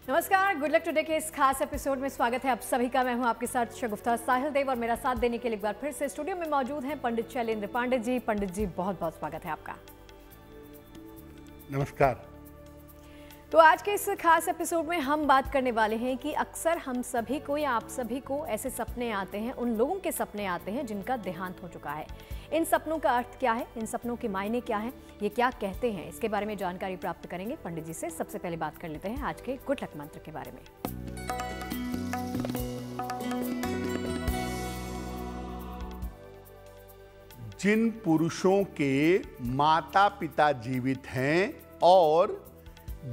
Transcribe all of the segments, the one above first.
नमस्कार, good luck today के इस खास एपिसोड में स्वागत है आप सभी का। मैं हूं आपके साथ शगुफ्ता साहिल देव और मेरा साथ देने के लिए एक बार फिर से स्टूडियो में मौजूद हैं पंडित शैलेंद्र पांडे जी। पंडित जी, बहुत बहुत स्वागत है आपका। नमस्कार। तो आज के इस खास एपिसोड में हम बात करने वाले हैं कि अक्सर हम सभी को या आप सभी को ऐसे सपने आते हैं, उन लोगों के सपने आते हैं जिनका देहांत हो चुका है। इन सपनों का अर्थ क्या है, इन सपनों के मायने क्या हैं, ये क्या कहते हैं, इसके बारे में जानकारी प्राप्त करेंगे पंडित जी से। सबसे पहले बात कर लेते हैं आज के गुड लक मंत्र के बारे में। जिन पुरुषों के माता पिता जीवित हैं और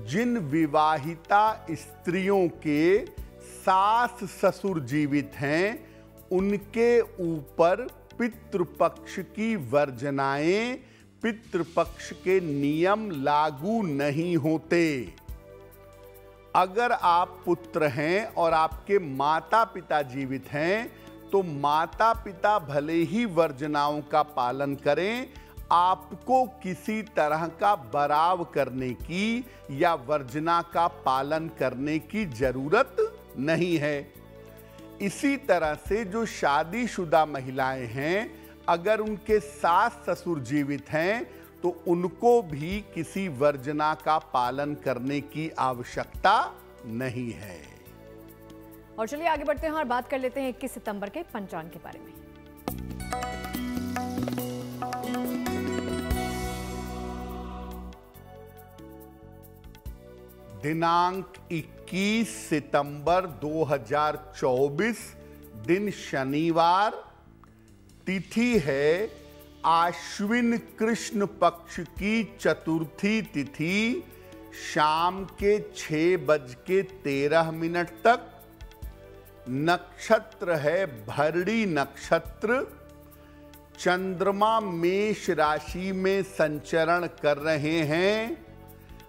जिन विवाहिता स्त्रियों के सास ससुर जीवित हैं, उनके ऊपर पितृपक्ष की वर्जनाएं, पितृपक्ष के नियम लागू नहीं होते। अगर आप पुत्र हैं और आपके माता पिता जीवित हैं तो माता पिता भले ही वर्जनाओं का पालन करें, आपको किसी तरह का बराव करने की या वर्जना का पालन करने की जरूरत नहीं है। इसी तरह से जो शादीशुदा महिलाएं हैं, अगर उनके सास ससुर जीवित हैं तो उनको भी किसी वर्जना का पालन करने की आवश्यकता नहीं है। और चलिए आगे बढ़ते हैं और बात कर लेते हैं 21 सितंबर के पंचांग के बारे में। दिनांक 21 सितंबर 2024, दिन शनिवार, तिथि है आश्विन कृष्ण पक्ष की चतुर्थी तिथि, शाम के 6:13 तक। नक्षत्र है भरणी नक्षत्र। चंद्रमा मेष राशि में संचरण कर रहे हैं।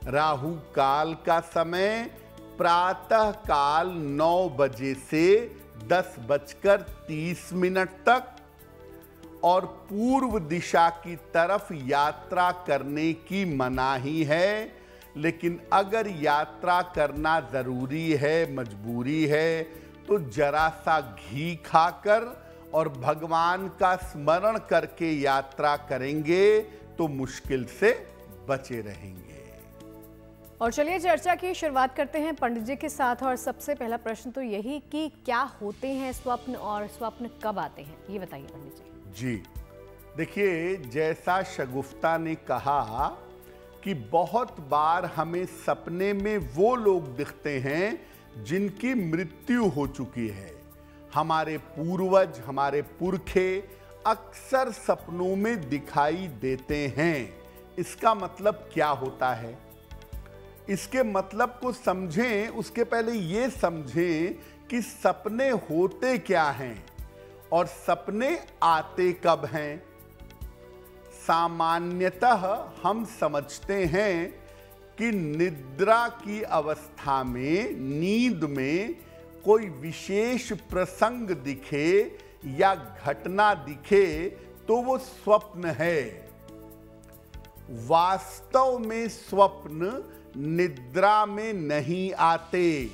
राहु काल का समय प्रातः काल 9 बजे से 10:30 तक और पूर्व दिशा की तरफ यात्रा करने की मनाही है। लेकिन अगर यात्रा करना जरूरी है, मजबूरी है, तो जरा सा घी खाकर और भगवान का स्मरण करके यात्रा करेंगे तो मुश्किल से बचे रहेंगे। और चलिए चर्चा की शुरुआत करते हैं पंडित जी के साथ। और सबसे पहला प्रश्न तो यही कि क्या होते हैं स्वप्न और स्वप्न कब आते हैं, ये बताइए पंडित जी। जी देखिए, जैसा शगुफ्ता ने कहा कि बहुत बार हमें सपने में वो लोग दिखते हैं जिनकी मृत्यु हो चुकी है। हमारे पूर्वज, हमारे पुरखे अक्सर सपनों में दिखाई देते हैं। इसका मतलब क्या होता है? इसके मतलब को समझें, उसके पहले ये समझें कि सपने होते क्या हैं और सपने आते कब हैं। सामान्यतः हम समझते हैं कि निद्रा की अवस्था में, नींद में कोई विशेष प्रसंग दिखे या घटना दिखे तो वो स्वप्न है। वास्तव में स्वप्न निद्रा में नहीं आते।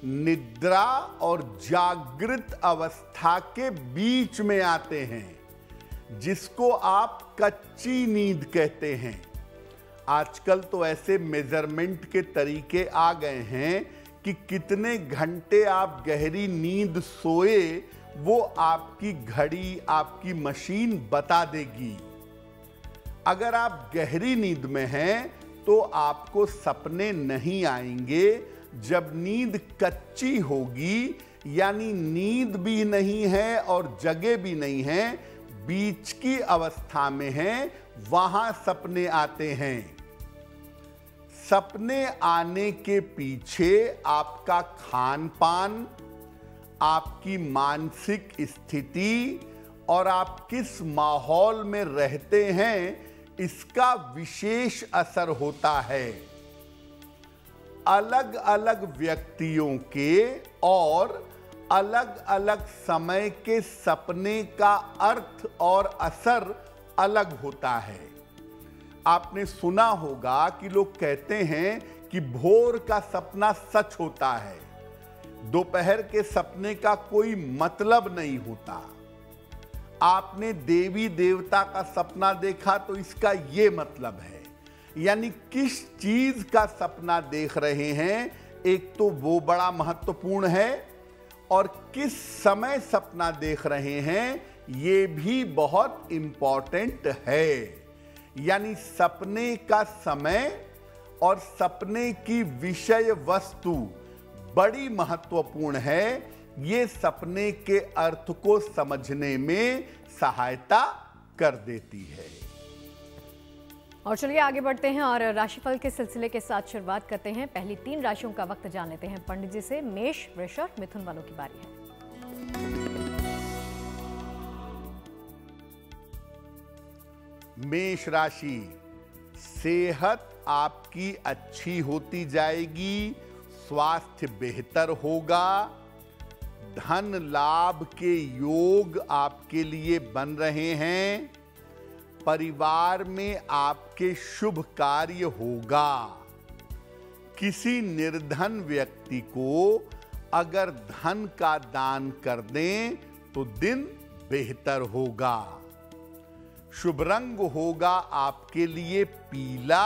निद्रा और जागृत अवस्था के बीच में आते हैं, जिसको आप कच्ची नींद कहते हैं। आजकल तो ऐसे मेजरमेंट के तरीके आ गए हैं कि कितने घंटे आप गहरी नींद सोए वो आपकी घड़ी, आपकी मशीन बता देगी। अगर आप गहरी नींद में हैं तो आपको सपने नहीं आएंगे। जब नींद कच्ची होगी, यानी नींद भी नहीं है और जगे भी नहीं है, बीच की अवस्था में है, वहां सपने आते हैं। सपने आने के पीछे आपका खान पान, आपकी मानसिक स्थिति और आप किस माहौल में रहते हैं, इसका विशेष असर होता है। अलग अलग व्यक्तियों के और अलग अलग समय के सपने का अर्थ और असर अलग होता है। आपने सुना होगा कि लोग कहते हैं कि भोर का सपना सच होता है, दोपहर के सपने का कोई मतलब नहीं होता। आपने देवी देवता का सपना देखा तो इसका यह मतलब है, यानी किस चीज का सपना देख रहे हैं, एक तो वो बड़ा महत्वपूर्ण है, और किस समय सपना देख रहे हैं ये भी बहुत इंपॉर्टेंट है। यानी सपने का समय और सपने की विषय वस्तु बड़ी महत्वपूर्ण है। ये सपने के अर्थ को समझने में सहायता कर देती है। और चलिए आगे बढ़ते हैं और राशिफल के सिलसिले के साथ शुरुआत करते हैं। पहली 3 राशियों का वक्त जान लेते हैं पंडित जी से। मेष, वृष, मिथुन वालों की बारी है। मेष राशि, सेहत आपकी अच्छी होती जाएगी, स्वास्थ्य बेहतर होगा, धन लाभ के योग आपके लिए बन रहे हैं, परिवार में आपके शुभ कार्य होगा। किसी निर्धन व्यक्ति को अगर धन का दान कर दें तो दिन बेहतर होगा। शुभ रंग होगा आपके लिए पीला,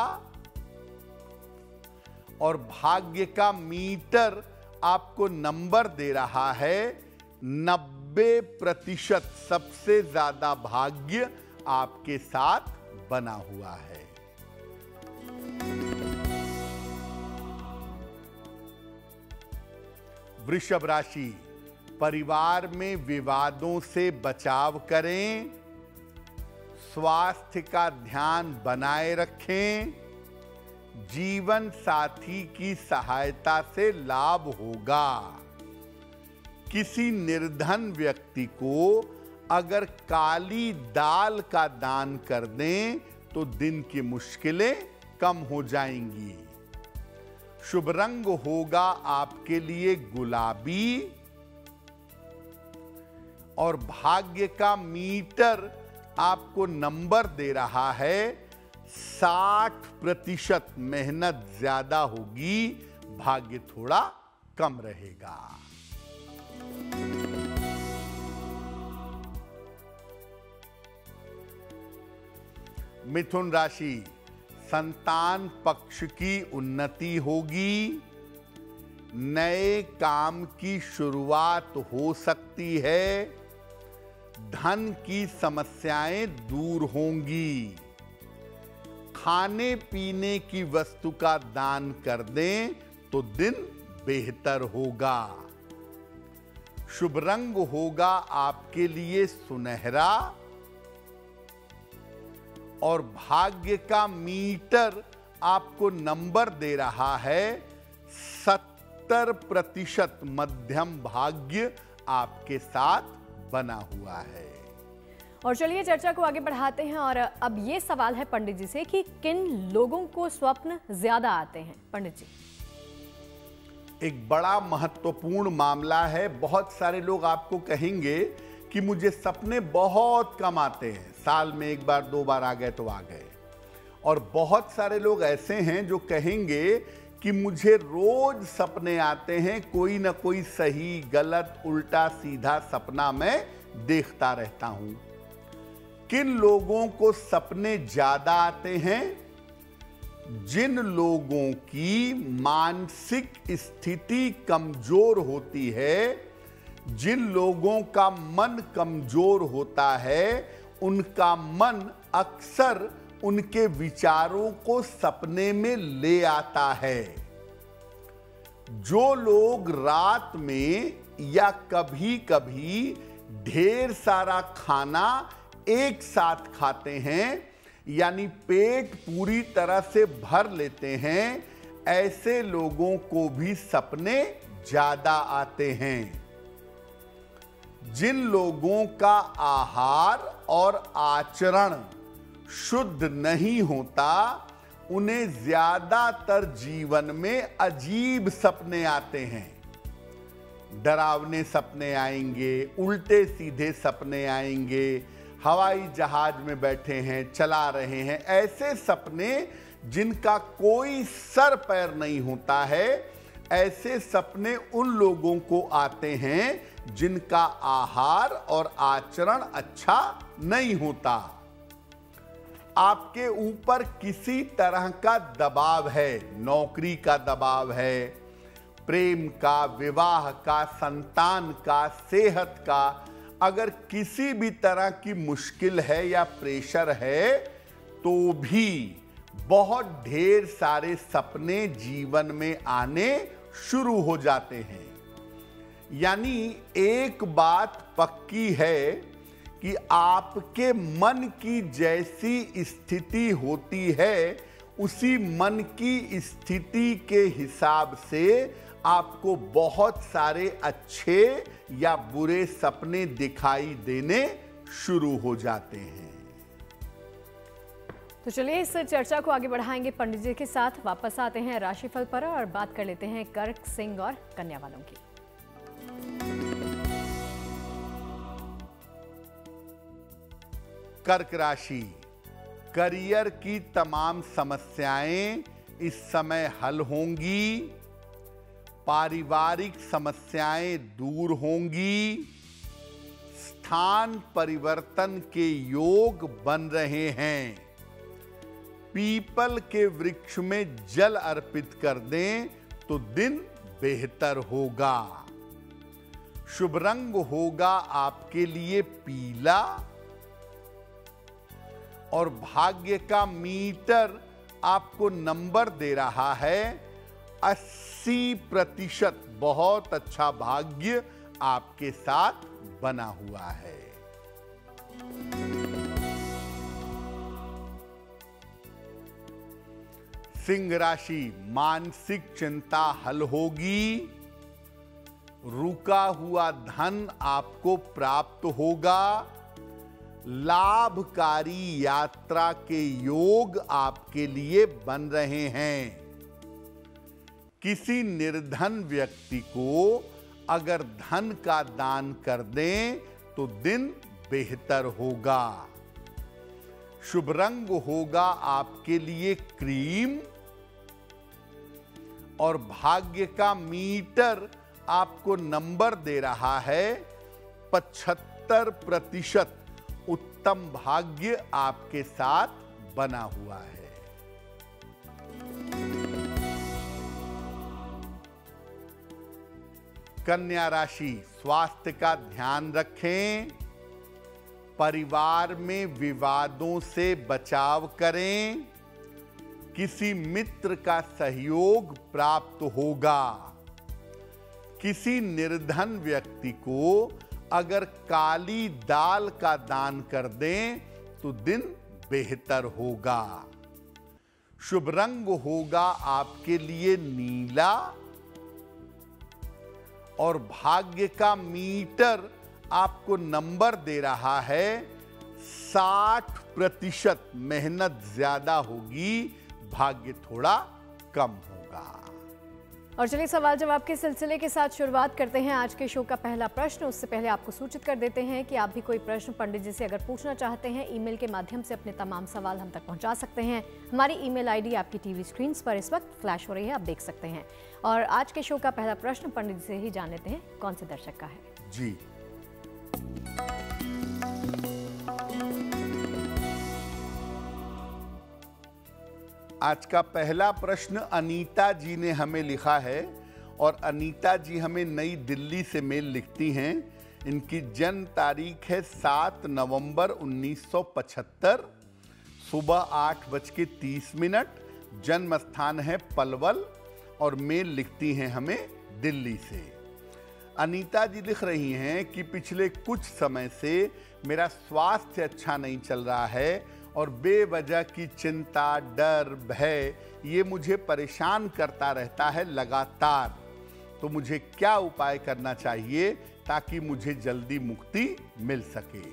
और भाग्य का मीटर आपको नंबर दे रहा है 90%। सबसे ज्यादा भाग्य आपके साथ बना हुआ है। वृषभ राशि, परिवार में विवादों से बचाव करें, स्वास्थ्य का ध्यान बनाए रखें, जीवन साथी की सहायता से लाभ होगा। किसी निर्धन व्यक्ति को अगर काली दाल का दान कर दें तो दिन की मुश्किलें कम हो जाएंगी। शुभ रंग होगा आपके लिए गुलाबी, और भाग्य का मीटर आपको नंबर दे रहा है 60%। मेहनत ज्यादा होगी, भाग्य थोड़ा कम रहेगा। मिथुन राशि, संतान पक्ष की उन्नति होगी, नए काम की शुरुआत हो सकती है, धन की समस्याएं दूर होंगी। खाने पीने की वस्तु का दान कर दें तो दिन बेहतर होगा। शुभ रंग होगा आपके लिए सुनहरा, और भाग्य का मीटर आपको नंबर दे रहा है 70%। मध्यम भाग्य आपके साथ बना हुआ है। और चलिए चर्चा को आगे बढ़ाते हैं और अब ये सवाल है पंडित जी से कि किन लोगों को स्वप्न ज्यादा आते हैं। पंडित जी, एक बड़ा महत्वपूर्ण मामला है। बहुत सारे लोग आपको कहेंगे कि मुझे सपने बहुत कम आते हैं, साल में 1 बार 2 बार आ गए तो आ गए। और बहुत सारे लोग ऐसे हैं जो कहेंगे कि मुझे रोज सपने आते हैं, कोई ना कोई सही गलत उल्टा सीधा सपना मैं देखता रहता हूं। किन लोगों को सपने ज्यादा आते हैं? जिन लोगों की मानसिक स्थिति कमजोर होती है, जिन लोगों का मन कमजोर होता है, उनका मन अक्सर उनके विचारों को सपने में ले आता है। जो लोग रात में या कभी कभी ढेर सारा खाना एक साथ खाते हैं, यानी पेट पूरी तरह से भर लेते हैं, ऐसे लोगों को भी सपने ज्यादा आते हैं। जिन लोगों का आहार और आचरण शुद्ध नहीं होता, उन्हें ज्यादातर जीवन में अजीब सपने आते हैं। डरावने सपने आएंगे, उल्टे सीधे सपने आएंगे, हवाई जहाज में बैठे हैं, चला रहे हैं, ऐसे सपने जिनका कोई सर पैर नहीं होता है, ऐसे सपने उन लोगों को आते हैं जिनका आहार और आचरण अच्छा नहीं होता। आपके ऊपर किसी तरह का दबाव है, नौकरी का दबाव है, प्रेम का, विवाह का, संतान का, सेहत का, अगर किसी भी तरह की मुश्किल है या प्रेशर है, तो भी बहुत ढेर सारे सपने जीवन में आने शुरू हो जाते हैं। यानी एक बात पक्की है कि आपके मन की जैसी स्थिति होती है, उसी मन की स्थिति के हिसाब से आपको बहुत सारे अच्छे या बुरे सपने दिखाई देने शुरू हो जाते हैं। तो चलिए इस चर्चा को आगे बढ़ाएंगे पंडित जी के साथ। वापस आते हैं राशिफल पर और बात कर लेते हैं कर्क, सिंह और कन्या वालों की। कर्क राशि, करियर की तमाम समस्याएं इस समय हल होंगी, पारिवारिक समस्याएं दूर होंगी, स्थान परिवर्तन के योग बन रहे हैं। पीपल के वृक्ष में जल अर्पित कर दें तो दिन बेहतर होगा। शुभ रंग होगा आपके लिए पीला और भाग्य का मीटर आपको नंबर दे रहा है 80%। बहुत अच्छा भाग्य आपके साथ बना हुआ है। सिंह राशि, मानसिक चिंता हल होगी, रुका हुआ धन आपको प्राप्त होगा, लाभकारी यात्रा के योग आपके लिए बन रहे हैं। किसी निर्धन व्यक्ति को अगर धन का दान कर दें तो दिन बेहतर होगा। शुभ रंग होगा आपके लिए क्रीम और भाग्य का मीटर आपको नंबर दे रहा है 75%। उत्तम भाग्य आपके साथ बना हुआ है। कन्या राशि, स्वास्थ्य का ध्यान रखें, परिवार में विवादों से बचाव करें, किसी मित्र का सहयोग प्राप्त होगा। किसी निर्धन व्यक्ति को अगर काली दाल का दान कर दें तो दिन बेहतर होगा। शुभ रंग होगा आपके लिए नीला और भाग्य का मीटर आपको नंबर दे रहा है 60%। मेहनत ज्यादा होगी, भाग्य थोड़ा कम होगा। और चलिए सवाल जवाब के सिलसिले के साथ शुरुआत करते हैं। आज के शो का पहला प्रश्न, उससे पहले आपको सूचित कर देते हैं कि आप भी कोई प्रश्न पंडित जी से अगर पूछना चाहते हैं, ईमेल के माध्यम से अपने तमाम सवाल हम तक पहुंचा सकते हैं। हमारी ईमेल आईडी आपकी टीवी स्क्रीन पर इस वक्त फ्लैश हो रही है, आप देख सकते हैं। और आज के शो का पहला प्रश्न पंडित जी से ही जान लेते हैं कौन से दर्शक का है। जी, आज का पहला प्रश्न अनीता जी ने हमें लिखा है और अनीता जी हमें नई दिल्ली से मेल लिखती हैं। इनकी जन्म तारीख है 7 नवंबर 1975, सुबह 8:30। जन्म स्थान है पलवल और मेल लिखती हैं हमें दिल्ली से। अनीता जी लिख रही हैं कि पिछले कुछ समय से मेरा स्वास्थ्य अच्छा नहीं चल रहा है और बेवजह की चिंता, डर, भय ये मुझे परेशान करता रहता है लगातार। तो मुझे क्या उपाय करना चाहिए ताकि मुझे जल्दी मुक्ति मिल सके?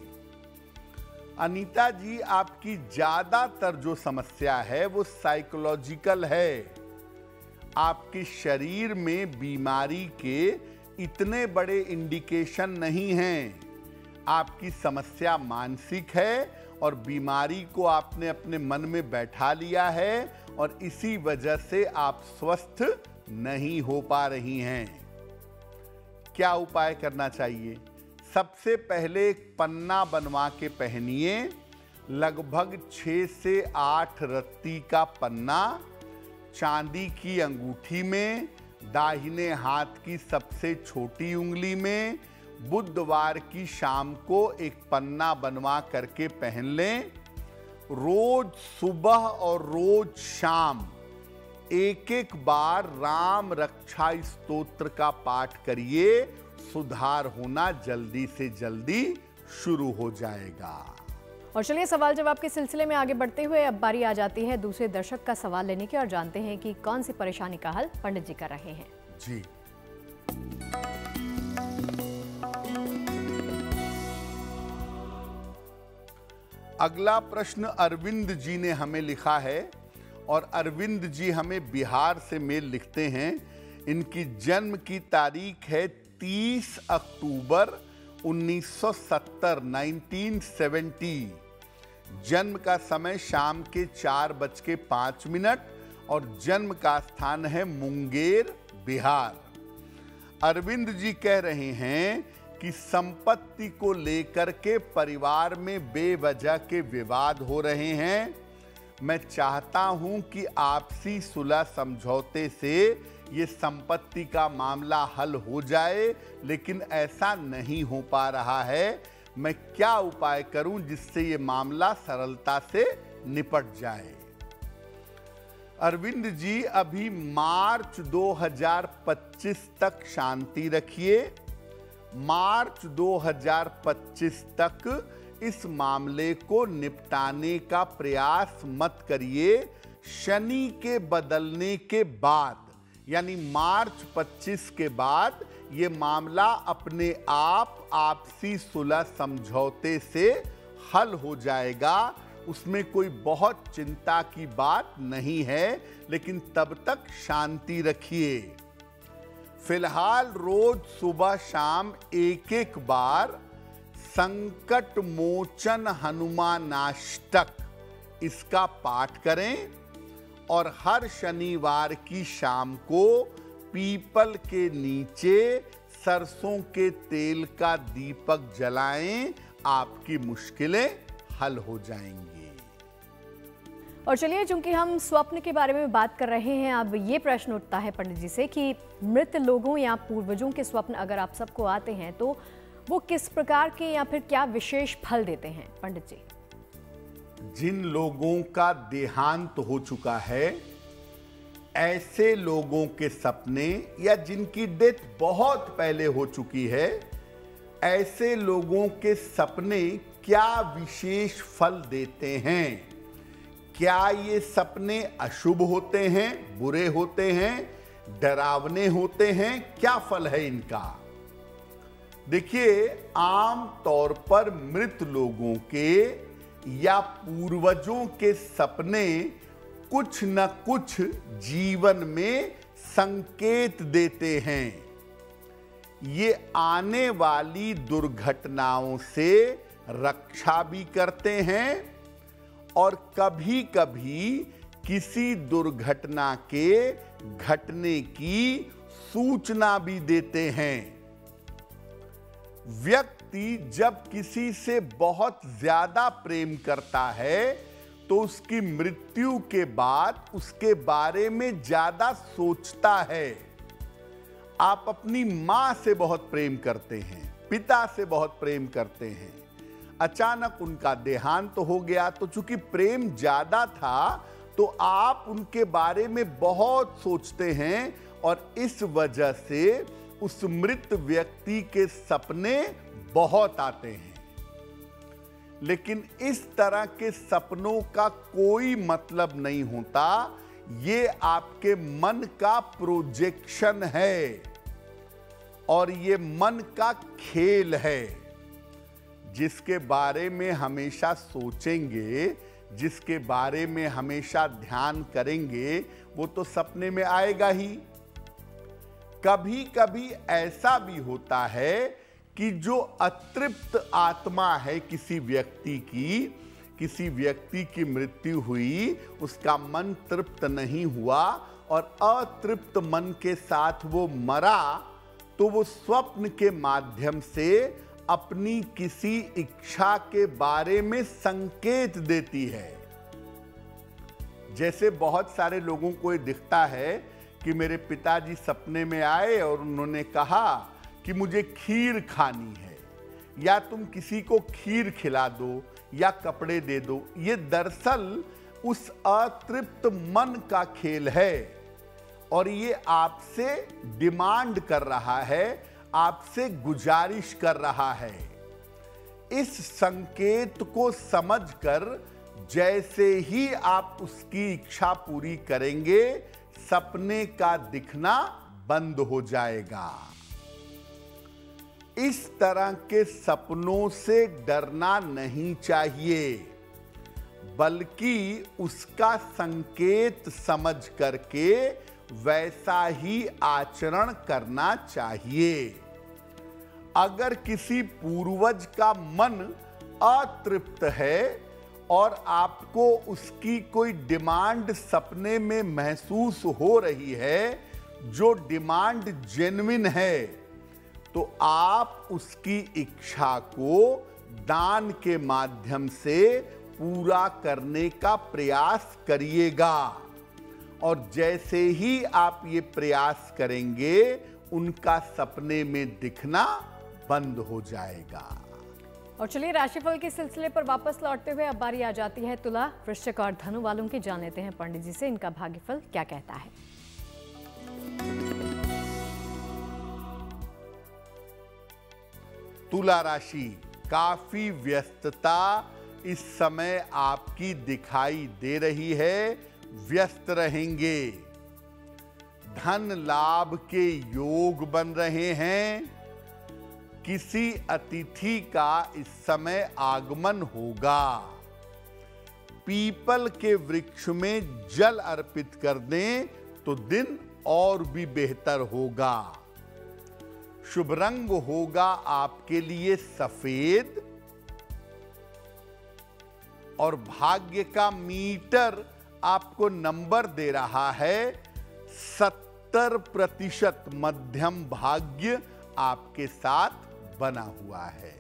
अनीता जी, आपकी ज्यादातर जो समस्या है वो साइकोलॉजिकल है। आपके शरीर में बीमारी के इतने बड़े इंडिकेशन नहीं हैं। आपकी समस्या मानसिक है और बीमारी को आपने अपने मन में बैठा लिया है और इसी वजह से आप स्वस्थ नहीं हो पा रही हैं। क्या उपाय करना चाहिए? सबसे पहले एक पन्ना बनवा के पहनिए, लगभग 6 से 8 रत्ती का पन्ना, चांदी की अंगूठी में, दाहिने हाथ की सबसे छोटी उंगली में। बुधवार की शाम को एक पन्ना बनवा करके पहन लें। रोज सुबह और रोज शाम एक बार राम रक्षा स्तोत्र का पाठ करिए, सुधार होना जल्दी से जल्दी शुरू हो जाएगा। और चलिए सवाल जवाब के सिलसिले में आगे बढ़ते हुए अब बारी आ जाती है दूसरे दर्शक का सवाल लेने की और जानते हैं कि कौन सी परेशानी का हल पंडित जी कर रहे हैं। जी, अगला प्रश्न अरविंद जी ने हमें लिखा है और अरविंद जी हमें बिहार से मेल लिखते हैं। इनकी जन्म की तारीख है 30 अक्टूबर 1970, 1970। जन्म का समय शाम के 4:05 और जन्म का स्थान है मुंगेर, बिहार। अरविंद जी कह रहे हैं कि संपत्ति को लेकर के परिवार में बेवजह के विवाद हो रहे हैं। मैं चाहता हूं कि आपसी सुलह समझौते से ये संपत्ति का मामला हल हो जाए, लेकिन ऐसा नहीं हो पा रहा है। मैं क्या उपाय करूं जिससे ये मामला सरलता से निपट जाए? अरविंद जी, अभी मार्च 2025 तक शांति रखिए। मार्च 2025 तक इस मामले को निपटाने का प्रयास मत करिए। शनि के बदलने के बाद, यानी मार्च 25 के बाद ये मामला अपने आप आपसी सुलह समझौते से हल हो जाएगा। उसमें कोई बहुत चिंता की बात नहीं है, लेकिन तब तक शांति रखिए। फिलहाल रोज सुबह शाम एक बार संकट मोचन हनुमानाष्टक इसका पाठ करें और हर शनिवार की शाम को पीपल के नीचे सरसों के तेल का दीपक जलाएं। आपकी मुश्किलें हल हो जाएंगी। और चलिए, चूंकि हम स्वप्न के बारे में बात कर रहे हैं, अब ये प्रश्न उठता है पंडित जी से कि मृत लोगों या पूर्वजों के स्वप्न अगर आप सबको आते हैं तो वो किस प्रकार के या फिर क्या विशेष फल देते हैं पंडित जी? जिन लोगों का देहांत हो चुका है, ऐसे लोगों के सपने, या जिनकी डेथ बहुत पहले हो चुकी है, ऐसे लोगों के सपने क्या विशेष फल देते हैं? क्या ये सपने अशुभ होते हैं, बुरे होते हैं, डरावने होते हैं? क्या फल है इनका? देखिए, आम तौर पर मृत लोगों के या पूर्वजों के सपने कुछ न कुछ जीवन में संकेत देते हैं। ये आने वाली दुर्घटनाओं से रक्षा भी करते हैं और कभी-कभी किसी दुर्घटना के घटने की सूचना भी देते हैं। व्यक्ति जब किसी से बहुत ज्यादा प्रेम करता है तो उसकी मृत्यु के बाद उसके बारे में ज्यादा सोचता है। आप अपनी मां से बहुत प्रेम करते हैं, पिता से बहुत प्रेम करते हैं, अचानक उनका देहांत हो गया तो चूंकि प्रेम ज्यादा था तो आप उनके बारे में बहुत सोचते हैं और इस वजह से उस मृत व्यक्ति के सपने बहुत आते हैं। लेकिन इस तरह के सपनों का कोई मतलब नहीं होता। ये आपके मन का प्रोजेक्शन है और ये मन का खेल है। जिसके बारे में हमेशा सोचेंगे, जिसके बारे में हमेशा ध्यान करेंगे, वो तो सपने में आएगा ही। कभी कभी ऐसा भी होता है कि जो अतृप्त आत्मा है किसी व्यक्ति की, किसी व्यक्ति की मृत्यु हुई, उसका मन तृप्त नहीं हुआ और अतृप्त मन के साथ वो मरा, तो वो स्वप्न के माध्यम से अपनी किसी इच्छा के बारे में संकेत देती है। जैसे बहुत सारे लोगों को ये दिखता है कि मेरे पिताजी सपने में आए और उन्होंने कहा कि मुझे खीर खानी है, या तुम किसी को खीर खिला दो या कपड़े दे दो। ये दरअसल उस अतृप्त मन का खेल है और ये आपसे डिमांड कर रहा है, आपसे गुजारिश कर रहा है। इस संकेत को समझकर जैसे ही आप उसकी इच्छा पूरी करेंगे, सपने का दिखना बंद हो जाएगा। इस तरह के सपनों से डरना नहीं चाहिए, बल्कि उसका संकेत समझ करके वैसा ही आचरण करना चाहिए। अगर किसी पूर्वज का मन अतृप्त है और आपको उसकी कोई डिमांड सपने में महसूस हो रही है, जो डिमांड जेन्युइन है, तो आप उसकी इच्छा को दान के माध्यम से पूरा करने का प्रयास करिएगा। और जैसे ही आप ये प्रयास करेंगे, उनका सपने में दिखना बंद हो जाएगा। और चलिए राशिफल के सिलसिले पर वापस लौटते हुए अब बारी आ जाती है तुला, वृश्चिक और धनु वालों की। जान लेते हैं पंडित जी से इनका भाग्यफल क्या कहता है। तुला राशि, काफी व्यस्तता इस समय आपकी दिखाई दे रही है। व्यस्त रहेंगे, धन लाभ के योग बन रहे हैं। किसी अतिथि का इस समय आगमन होगा। पीपल के वृक्ष में जल अर्पित कर दें तो दिन और भी बेहतर होगा। शुभ रंग होगा आपके लिए सफेद और भाग्य का मीटर आपको नंबर दे रहा है 70%। मध्यम भाग्य आपके साथ बना हुआ है।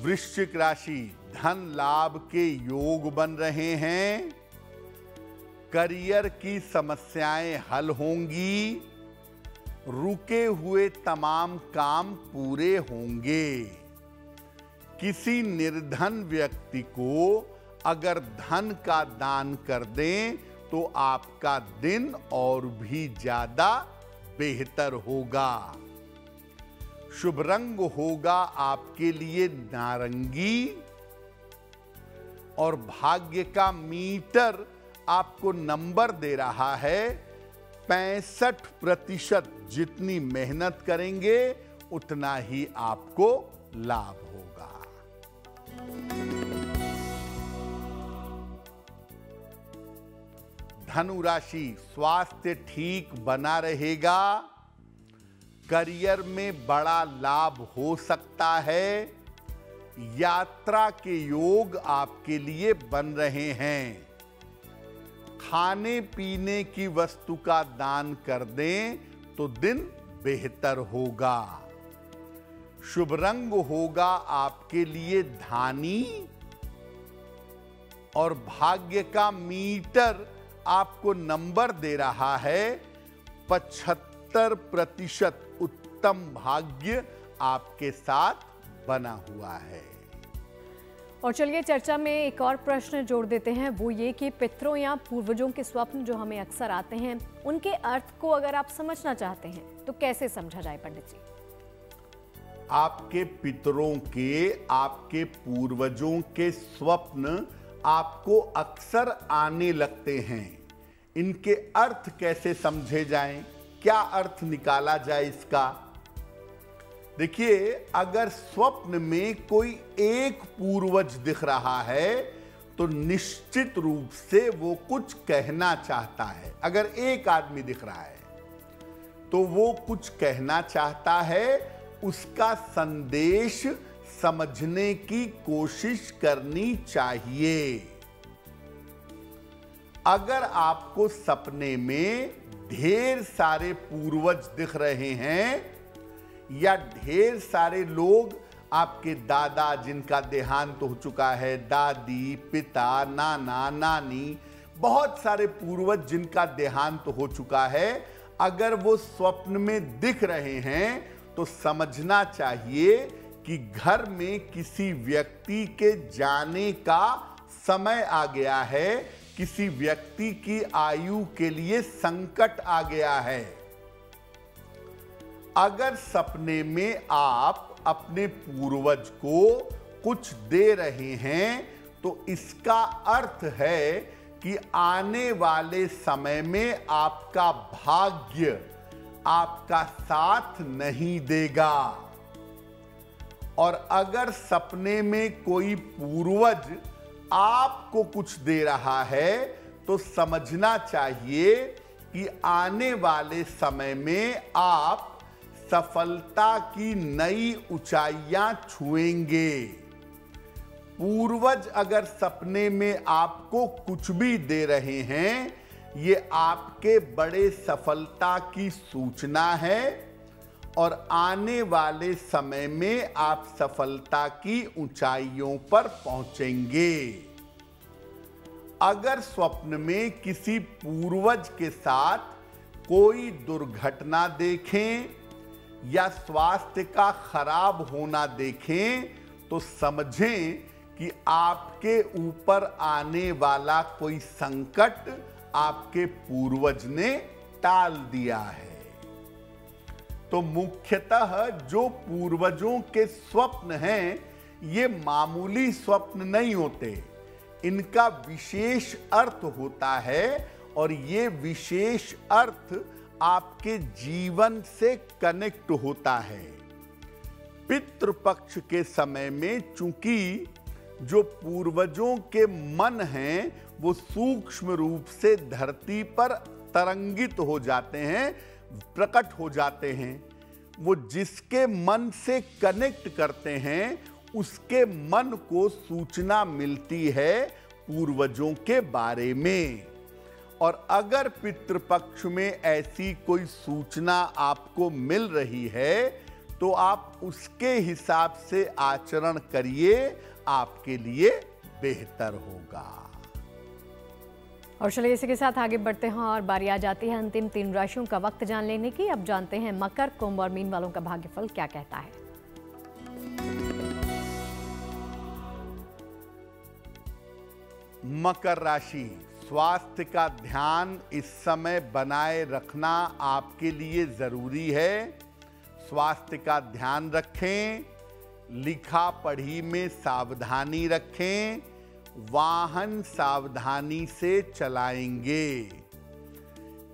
वृश्चिक राशि, धन लाभ के योग बन रहे हैं। करियर की समस्याएं हल होंगी। रुके हुए तमाम काम पूरे होंगे। किसी निर्धन व्यक्ति को अगर धन का दान कर दें तो आपका दिन और भी ज्यादा बेहतर होगा। शुभ रंग होगा आपके लिए नारंगी और भाग्य का मीटर आपको नंबर दे रहा है 65%। जितनी मेहनत करेंगे उतना ही आपको लाभ होगा। धनु राशि, स्वास्थ्य ठीक बना रहेगा। करियर में बड़ा लाभ हो सकता है। यात्रा के योग आपके लिए बन रहे हैं। खाने पीने की वस्तु का दान कर दें तो दिन बेहतर होगा। शुभ रंग होगा आपके लिए धानी और भाग्य का मीटर आपको नंबर दे रहा है 75%। उत्तम भाग्य आपके साथ बना हुआ है। और चलिए चर्चा में एक और प्रश्न जोड़ देते हैं, वो ये कि पितरों या पूर्वजों के स्वप्न जो हमें अक्सर आते हैं, उनके अर्थ को अगर आप समझना चाहते हैं तो कैसे समझा जाए पंडित जी? आपके पितरों के, आपके पूर्वजों के स्वप्न आपको अक्सर आने लगते हैं। इनके अर्थ कैसे समझे जाएं? क्या अर्थ निकाला जाए इसका? देखिए, अगर स्वप्न में कोई एक पूर्वज दिख रहा है तो निश्चित रूप से वो कुछ कहना चाहता है। अगर एक आदमी दिख रहा है तो वो कुछ कहना चाहता है उसका संदेश समझने की कोशिश करनी चाहिए। अगर आपको सपने में ढेर सारे पूर्वज दिख रहे हैं या ढेर सारे लोग, आपके दादा जिनका देहांत हो चुका है, दादी, पिता, नाना, नानी, बहुत सारे पूर्वज जिनका देहांत हो चुका है, अगर वो स्वप्न में दिख रहे हैं तो समझना चाहिए कि घर में किसी व्यक्ति के जाने का समय आ गया है, किसी व्यक्ति की आयु के लिए संकट आ गया है। अगर सपने में आप अपने पूर्वज को कुछ दे रहे हैं तो इसका अर्थ है कि आने वाले समय में आपका भाग्य आपका साथ नहीं देगा। और अगर सपने में कोई पूर्वज आपको कुछ दे रहा है तो समझना चाहिए कि आने वाले समय में आप सफलता की नई ऊंचाइयां छुएंगे। पूर्वज अगर सपने में आपको कुछ भी दे रहे हैं, ये आपके बड़े सफलता की सूचना है और आने वाले समय में आप सफलता की ऊंचाइयों पर पहुंचेंगे। अगर स्वप्न में किसी पूर्वज के साथ कोई दुर्घटना देखें या स्वास्थ्य का खराब होना देखें तो समझें कि आपके ऊपर आने वाला कोई संकट आपके पूर्वज ने टाल दिया है। तो मुख्यतः जो पूर्वजों के स्वप्न हैं, ये मामूली स्वप्न नहीं होते, इनका विशेष अर्थ होता है और ये विशेष अर्थ आपके जीवन से कनेक्ट होता है। पितृपक्ष के समय में चूंकि जो पूर्वजों के मन हैं वो सूक्ष्म रूप से धरती पर तरंगित हो जाते हैं, प्रकट हो जाते हैं। वो जिसके मन से कनेक्ट करते हैं उसके मन को सूचना मिलती है पूर्वजों के बारे में। और अगर पितृपक्ष में ऐसी कोई सूचना आपको मिल रही है तो आप उसके हिसाब से आचरण करिए, आपके लिए बेहतर होगा। और चलिए इसी के साथ आगे बढ़ते हैं और बारी आ जाती है अंतिम 3 राशियों का वक्त जान लेने की। अब जानते हैं मकर, कुंभ और मीन वालों का भाग्यफल क्या कहता है। मकर राशि, स्वास्थ्य का ध्यान इस समय बनाए रखना आपके लिए जरूरी है। स्वास्थ्य का ध्यान रखें, लिखा पढ़ी में सावधानी रखें, वाहन सावधानी से चलाएंगे।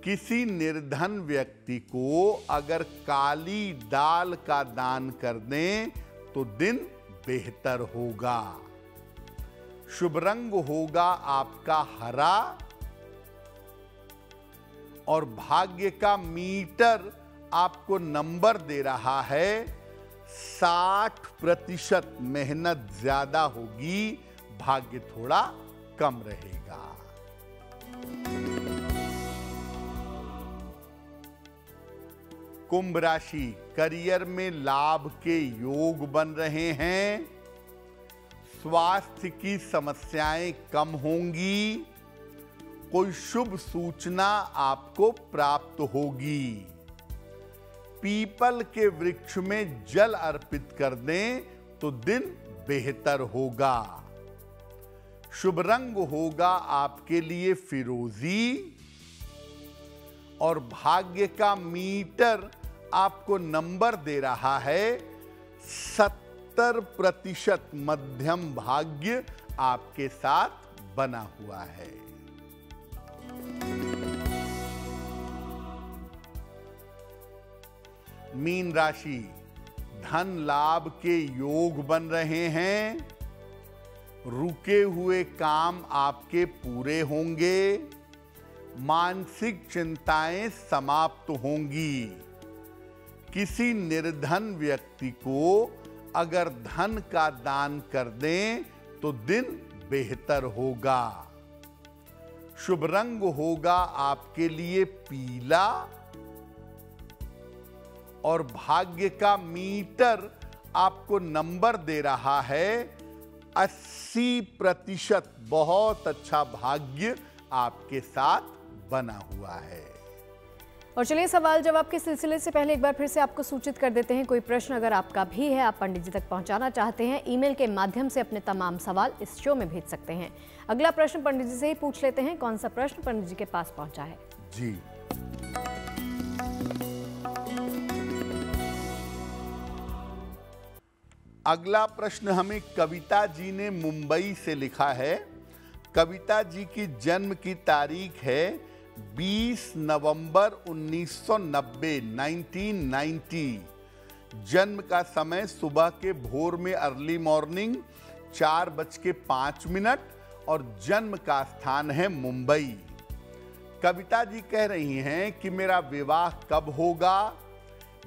किसी निर्धन व्यक्ति को अगर काली दाल का दान कर दें तो दिन बेहतर होगा। शुभ रंग होगा आपका हरा और भाग्य का मीटर आपको नंबर दे रहा है 60%। मेहनत ज्यादा होगी, भाग्य थोड़ा कम रहेगा। कुंभ राशि, करियर में लाभ के योग बन रहे हैं। स्वास्थ्य की समस्याएं कम होंगी। कोई शुभ सूचना आपको प्राप्त होगी। पीपल के वृक्ष में जल अर्पित कर दें तो दिन बेहतर होगा। शुभ रंग होगा आपके लिए फिरोजी और भाग्य का मीटर आपको नंबर दे रहा है 70%। मध्यम भाग्य आपके साथ बना हुआ है। मीन राशि, धन लाभ के योग बन रहे हैं। रुके हुए काम आपके पूरे होंगे। मानसिक चिंताएं समाप्त होंगी। किसी निर्धन व्यक्ति को अगर धन का दान कर दें तो दिन बेहतर होगा। शुभ रंग होगा आपके लिए पीला और भाग्य का मीटर आपको नंबर दे रहा है 80%। बहुत अच्छा भाग्य आपके साथ बना हुआ है। और चलिए सवाल जवाब के सिलसिले से पहले एक बार फिर से आपको सूचित कर देते हैं, कोई प्रश्न अगर आपका भी है, आप पंडित जी तक पहुंचाना चाहते हैं, ईमेल के माध्यम से अपने तमाम सवाल इस शो में भेज सकते हैं। अगला प्रश्न पंडित जी से ही पूछ लेते हैं। कौन सा प्रश्न पंडित जी के पास पहुंचा है? जी, अगला प्रश्न हमें कविता जी ने मुंबई से लिखा है। कविता जी की जन्म की तारीख है 20 नवंबर 1990। जन्म का समय सुबह के भोर में अर्ली मॉर्निंग 4:05 और जन्म का स्थान है मुंबई। कविता जी कह रही हैं कि मेरा विवाह कब होगा,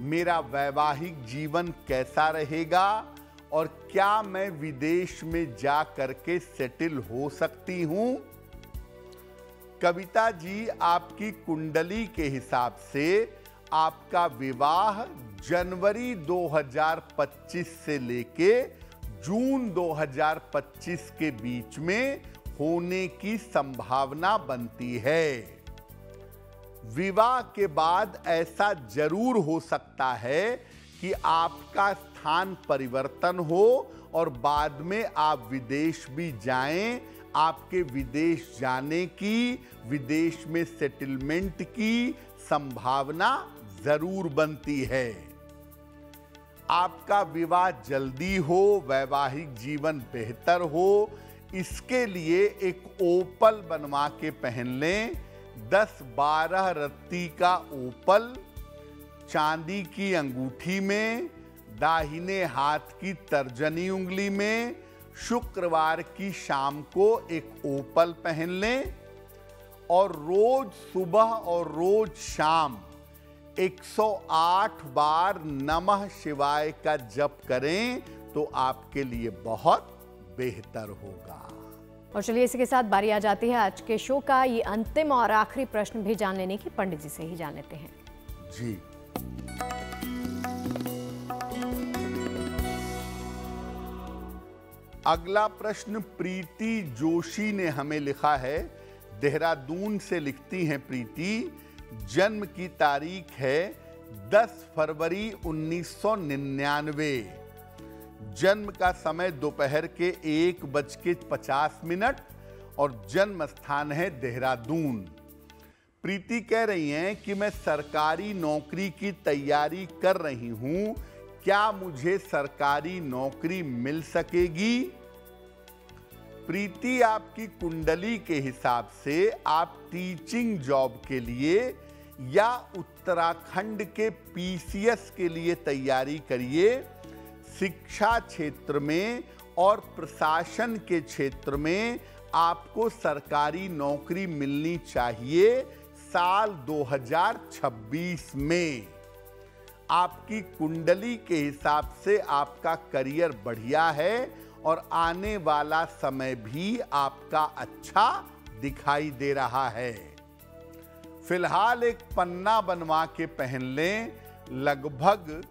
मेरा वैवाहिक जीवन कैसा रहेगा और क्या मैं विदेश में जा करके सेटल हो सकती हूं। कविता जी, आपकी कुंडली के हिसाब से आपका विवाह जनवरी 2025 से लेके जून 2025 के बीच में होने की संभावना बनती है। विवाह के बाद ऐसा जरूर हो सकता है कि आपका स्थान परिवर्तन हो और बाद में आप विदेश भी जाएं। आपके विदेश जाने की, विदेश में सेटलमेंट की संभावना जरूर बनती है। आपका विवाह जल्दी हो, वैवाहिक जीवन बेहतर हो, इसके लिए एक ओपल बनवा के पहन लें। 10-12 रत्ती का ओपल चांदी की अंगूठी में, दाहिने हाथ की तर्जनी उंगली में, शुक्रवार की शाम को एक ओपल पहन लें और रोज सुबह और रोज शाम 108 बार नमः शिवाय का जप करें तो आपके लिए बहुत बेहतर होगा। और चलिए इसी के साथ बारी आ जाती है आज के शो का ये अंतिम और आखिरी प्रश्न भी जान लेने की। पंडित जी से ही जान लेते हैं। जी, अगला प्रश्न प्रीति जोशी ने हमें लिखा है। देहरादून से लिखती हैं प्रीति। जन्म की तारीख है 10 फरवरी 1999। जन्म का समय दोपहर के 1:50 और जन्म स्थान है देहरादून। प्रीति कह रही हैं कि मैं सरकारी नौकरी की तैयारी कर रही हूं, क्या मुझे सरकारी नौकरी मिल सकेगी? प्रीति, आपकी कुंडली के हिसाब से आप टीचिंग जॉब के लिए या उत्तराखंड के पीसीएस के लिए तैयारी करिए। शिक्षा क्षेत्र में और प्रशासन के क्षेत्र में आपको सरकारी नौकरी मिलनी चाहिए साल 2026 में। आपकी कुंडली के हिसाब से आपका करियर बढ़िया है और आने वाला समय भी आपका अच्छा दिखाई दे रहा है। फिलहाल एक पन्ना बनवा के पहन लें। लगभग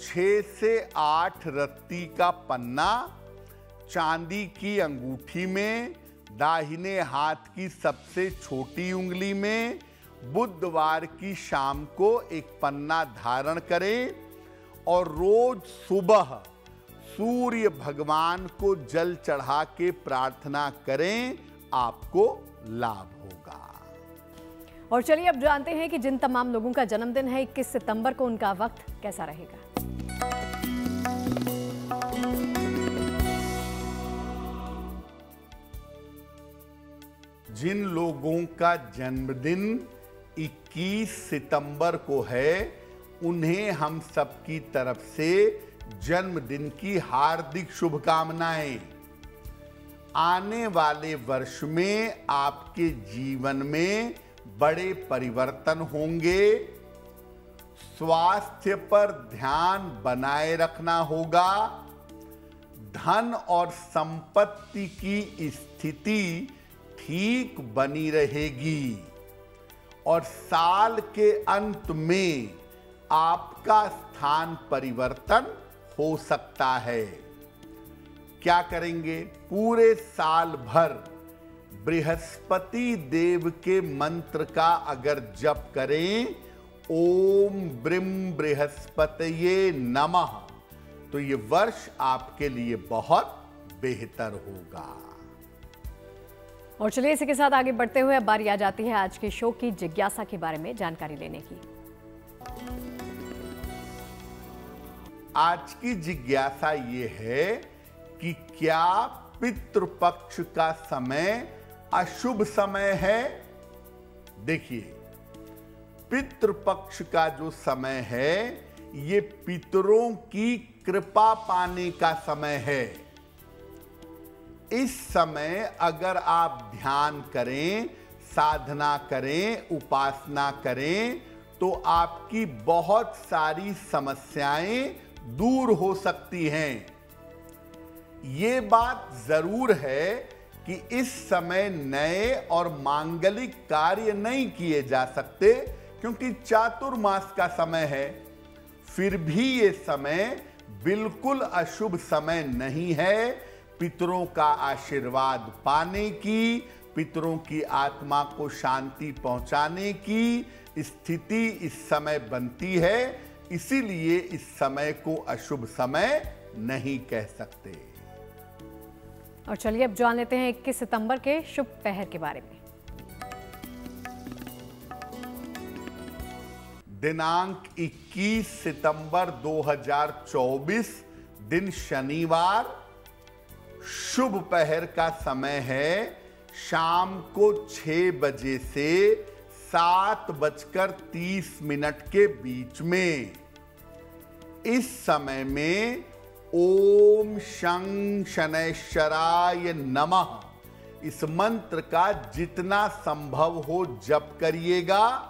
6 से 8 रत्ती का पन्ना चांदी की अंगूठी में, दाहिने हाथ की सबसे छोटी उंगली में, बुधवार की शाम को एक पन्ना धारण करें और रोज सुबह सूर्य भगवान को जल चढ़ा के प्रार्थना करें, आपको लाभ होगा। और चलिए अब जानते हैं कि जिन तमाम लोगों का जन्मदिन है 21 सितंबर को, उनका वक्त कैसा रहेगा। जिन लोगों का जन्मदिन 21 सितंबर को है, उन्हें हम सबकी तरफ से जन्मदिन की हार्दिक शुभकामनाएं। आने वाले वर्ष में आपके जीवन में बड़े परिवर्तन होंगे। स्वास्थ्य पर ध्यान बनाए रखना होगा। धन और संपत्ति की स्थिति ठीक बनी रहेगी और साल के अंत में आपका स्थान परिवर्तन हो सकता है। क्या करेंगे? पूरे साल भर बृहस्पति देव के मंत्र का अगर जप करें, ओम ब्रीम बृहस्पतये नमः, तो ये वर्ष आपके लिए बहुत बेहतर होगा। और चलिए इसी के साथ आगे बढ़ते हुए अब बारी आ जाती है आज के शो की जिज्ञासा के बारे में जानकारी लेने की। आज की जिज्ञासा ये है कि क्या पितृपक्ष का समय अशुभ समय है? देखिए, पितृपक्ष का जो समय है ये पितरों की कृपा पाने का समय है। इस समय अगर आप ध्यान करें, साधना करें, उपासना करें तो आपकी बहुत सारी समस्याएं दूर हो सकती हैं। ये बात जरूर है कि इस समय नए और मांगलिक कार्य नहीं किए जा सकते क्योंकि चातुर्मास का समय है। फिर भी ये समय बिल्कुल अशुभ समय नहीं है। पितरों का आशीर्वाद पाने की, पितरों की आत्मा को शांति पहुंचाने की स्थिति इस समय बनती है। इसीलिए इस समय को अशुभ समय नहीं कह सकते। और चलिए अब जान लेते हैं 21 सितंबर के शुभ पहर के बारे में। दिनांक 21 सितंबर 2024, दिन शनिवार, शुभ पहर का समय है शाम को 6 बजे से 7:30 के बीच में। इस समय में ओम शं शनैश्चराय नमः इस मंत्र का जितना संभव हो जप करिएगा।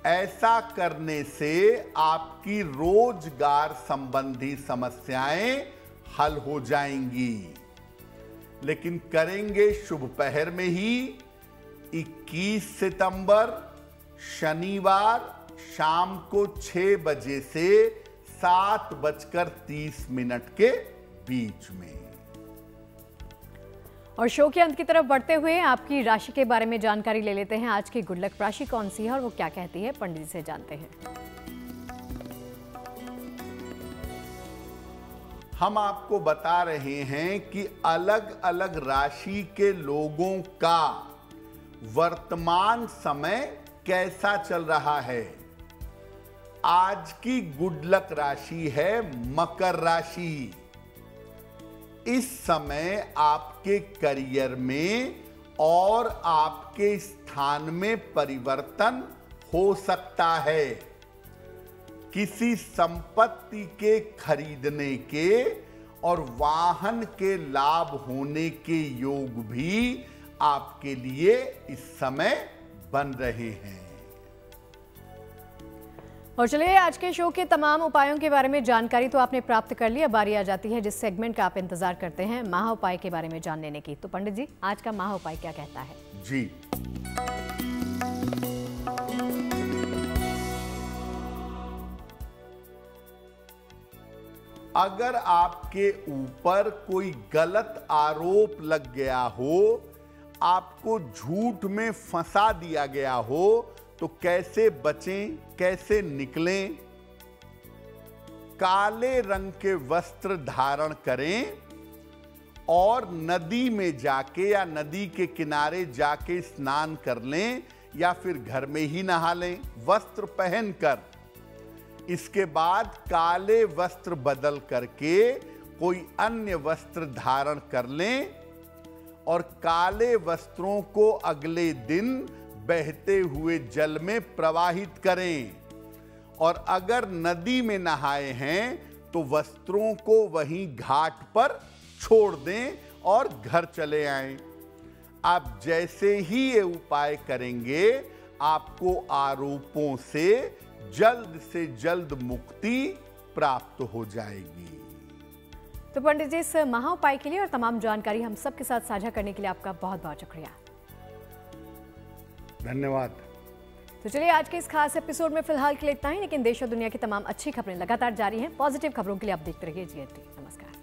ऐसा करने से आपकी रोजगार संबंधी समस्याएं हल हो जाएंगी। लेकिन करेंगे शुभ पहर में ही। 21 सितंबर शनिवार शाम को 6 बजे से 7:30 के बीच में। और शो के अंत की तरफ बढ़ते हुए आपकी राशि के बारे में जानकारी ले लेते हैं। आज की गुड लक राशि कौन सी है और वो क्या कहती है, पंडित जी से जानते हैं। हम आपको बता रहे हैं कि अलग अलग राशि के लोगों का वर्तमान समय कैसा चल रहा है। आज की गुड लक राशि है मकर राशि। इस समय आपके करियर में और आपके स्थान में परिवर्तन हो सकता है। किसी संपत्ति के खरीदने के और वाहन के लाभ होने के योग भी आपके लिए इस समय बन रहे हैं। और चलिए आज के शो के तमाम उपायों के बारे में जानकारी तो आपने प्राप्त कर ली। अब बारी आ जाती है जिस सेगमेंट का आप इंतजार करते हैं, महा उपाय के बारे में जान लेने की। तो पंडित जी, आज का महा उपाय क्या कहता है? जी, अगर आपके ऊपर कोई गलत आरोप लग गया हो, आपको झूठ में फंसा दिया गया हो, तो कैसे बचें, कैसे निकलें? काले रंग के वस्त्र धारण करें और नदी में जाके या नदी के किनारे जाके स्नान कर लें या फिर घर में ही नहा लें वस्त्र पहनकर। इसके बाद काले वस्त्र बदल करके कोई अन्य वस्त्र धारण कर लें और काले वस्त्रों को अगले दिन बहते हुए जल में प्रवाहित करें। और अगर नदी में नहाए हैं तो वस्त्रों को वहीं घाट पर छोड़ दें और घर चले आएं। आप जैसे ही ये उपाय करेंगे, आपको आरोपों से जल्द से जल्द मुक्ति प्राप्त हो जाएगी। तो पंडित जी, इस महा उपाय के लिए और तमाम जानकारी हम सबके साथ साझा करने के लिए आपका बहुत बहुत शुक्रिया। धन्यवाद। तो चलिए, आज के इस खास एपिसोड में फिलहाल के लिए इतना ही, लेकिन देश और दुनिया की तमाम अच्छी खबरें लगातार जारी हैं। पॉजिटिव खबरों के लिए आप देखते रहिए GNT। नमस्कार।